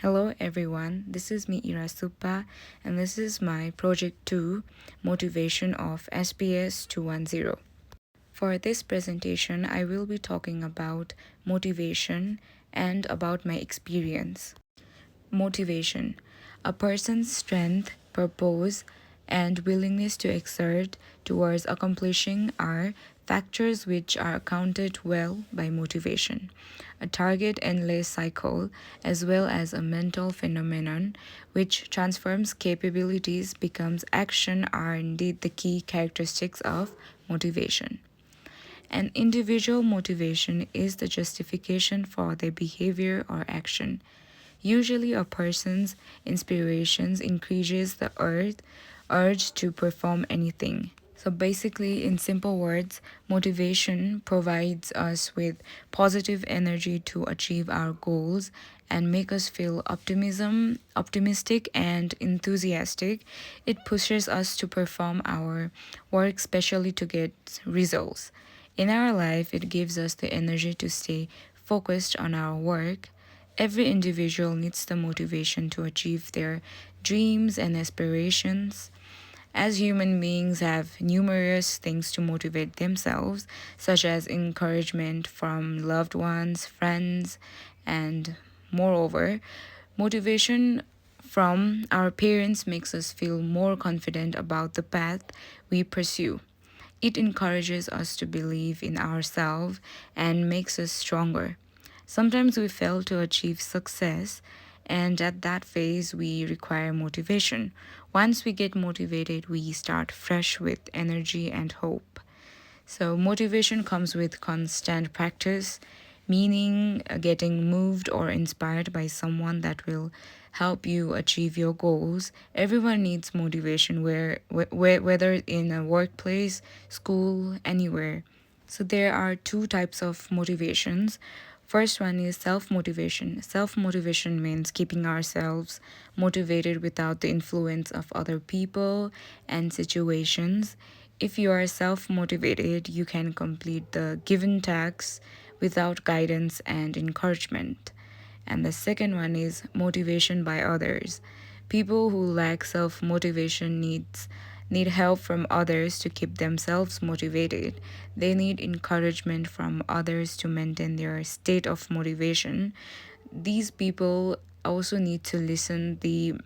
Hello everyone, this is me Ira Supa and this is my Project 2 Motivation of SBS 210. For this presentation, I will be talking about motivation and about my experience. Motivation, a person's strength, purpose, and willingness to exert towards accomplishing are factors which are accounted well by motivation. A target endless cycle, as well as a mental phenomenon which transforms capabilities becomes action, are indeed the key characteristics of motivation. An individual motivation is the justification for their behavior or action. Usually, a person's inspirations increases the urge to perform anything. So basically, in simple words, motivation provides us with positive energy to achieve our goals and make us feel optimistic and enthusiastic. It pushes us to perform our work, especially to get results. In our life, it gives us the energy to stay focused on our work. Every individual needs the motivation to achieve their dreams and aspirations. As human beings have numerous things to motivate themselves, such as encouragement from loved ones, friends, and moreover, motivation from our parents makes us feel more confident about the path we pursue. It encourages us to believe in ourselves and makes us stronger. Sometimes we fail to achieve success, and at that phase, we require motivation. Once we get motivated, we start fresh with energy and hope. So, motivation comes with constant practice, meaning getting moved or inspired by someone that will help you achieve your goals. Everyone needs motivation, whether in a workplace, school, anywhere. So, there are two types of motivations. First one is self motivation. Self motivation means keeping ourselves motivated without the influence of other people and situations. If you are self motivated, you can complete the given tasks without guidance and encouragement. And the second one is motivation by others. People who lack self motivation need help from others to keep themselves motivated. They need encouragement from others to maintain their state of motivation. These people also need to listen to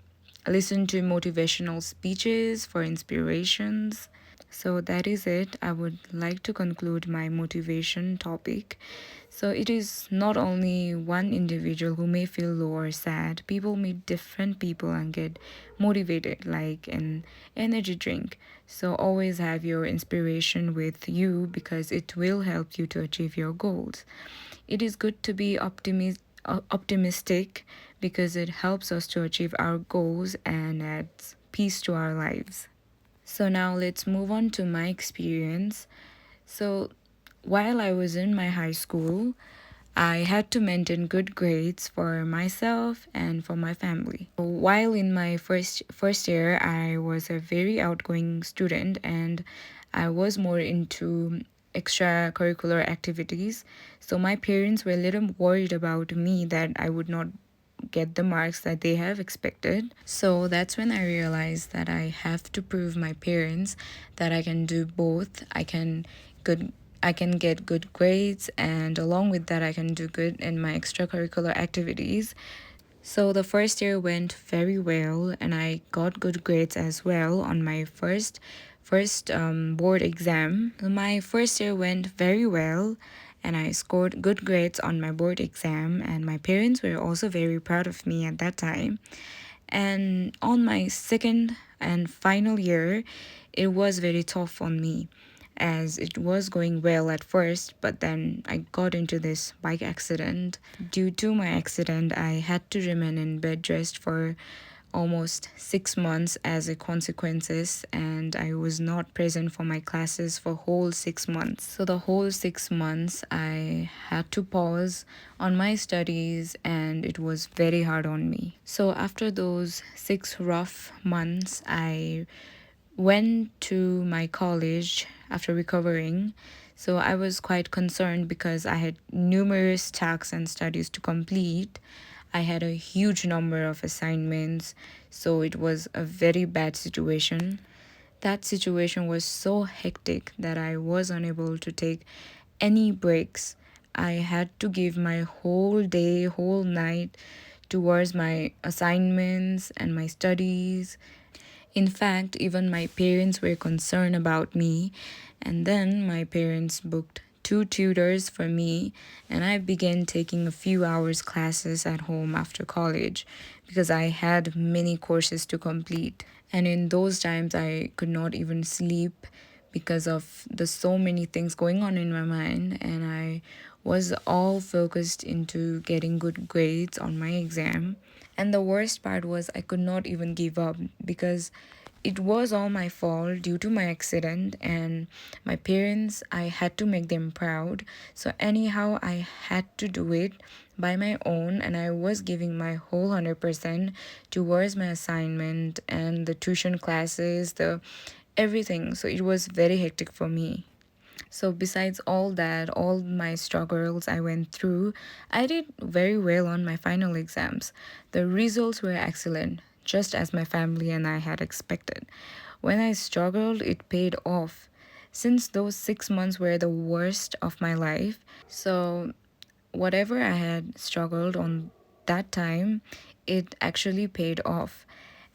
motivational speeches for inspirations. So that is it. I would like to conclude my motivation topic. So it is not only one individual who may feel low or sad. People meet different people and get motivated like an energy drink. So always have your inspiration with you because it will help you to achieve your goals. It is good to be optimistic because it helps us to achieve our goals and adds peace to our lives. So now let's move on to my experience. So while I was in my high school, I had to maintain good grades for myself and for my family. While in my first year, I was a very outgoing student and I was more into extracurricular activities. So my parents were a little worried about me that I would not get the marks that they have expected. So that's when I realized that I have to prove my parents that I can do both. Good I can get good grades and along with that I can do good in my extracurricular activities. So the first year went very well and I got good grades as well on my first board exam. My first year went very well and I scored good grades on my board exam and my parents were also very proud of me at that time. And on my second and final year, it was very tough on me as it was going well at first, but then I got into this bike accident. Due to my accident, I had to remain in bed rest for almost 6 months as a consequences, and I was not present for my classes for whole 6 months. So the whole 6 months I had to pause on my studies and it was very hard on me. So after those 6 rough months, I went to my college after recovering. So I was quite concerned because I had numerous tasks and studies to complete. I had a huge number of assignments, so it was a very bad situation. That situation was so hectic that I was unable to take any breaks. I had to give my whole day, whole night towards my assignments and my studies. In fact, even my parents were concerned about me, and then my parents booked two tutors for me, and I began taking a few hours classes at home after college because I had many courses to complete. And in those times I could not even sleep because of the so many things going on in my mind, and I was all focused into getting good grades on my exam. And the worst part was I could not even give up because it was all my fault due to my accident, and my parents, I had to make them proud. So anyhow I had to do it by my own, and I was giving my whole 100% towards my assignment and the tuition classes, the everything. So it was very hectic for me. So, besides all that, all my struggles I went through, I did very well on my final exams. The results were excellent, just as my family and I had expected. When I struggled, it paid off. Since those 6 months were the worst of my life, so whatever I had struggled on that time, it actually paid off.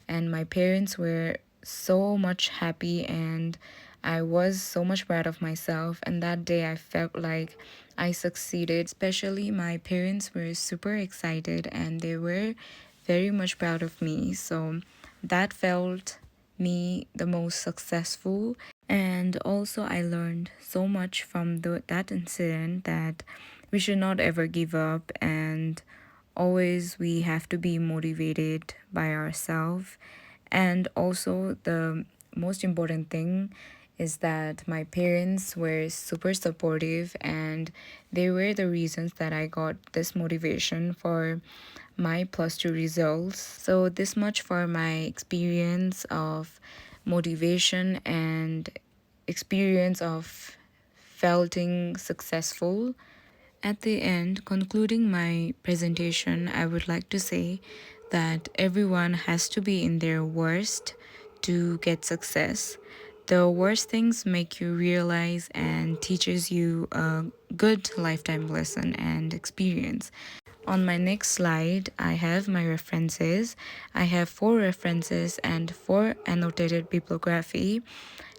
And my parents were so much happy, and I was so much proud of myself. And that day I felt like I succeeded. Especially my parents were super excited and they were very much proud of me. So that felt me the most successful. And also, I learned so much from that incident that we should not ever give up, and always we have to be motivated by ourselves. And also, the most important thing is that my parents were super supportive, and they were the reasons that I got this motivation for my plus 2 results. So, this much for my experience of motivation and experience of feeling successful. At the end, concluding my presentation, I would like to say that everyone has to be in their worst to get success. The worst things make you realize and teaches you a good lifetime lesson and experience. On my next slide, I have my references. I have 4 references and 4 annotated bibliography.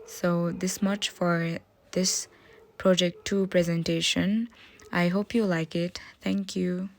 So this much for this project 2 presentation. I hope you like it. Thank you.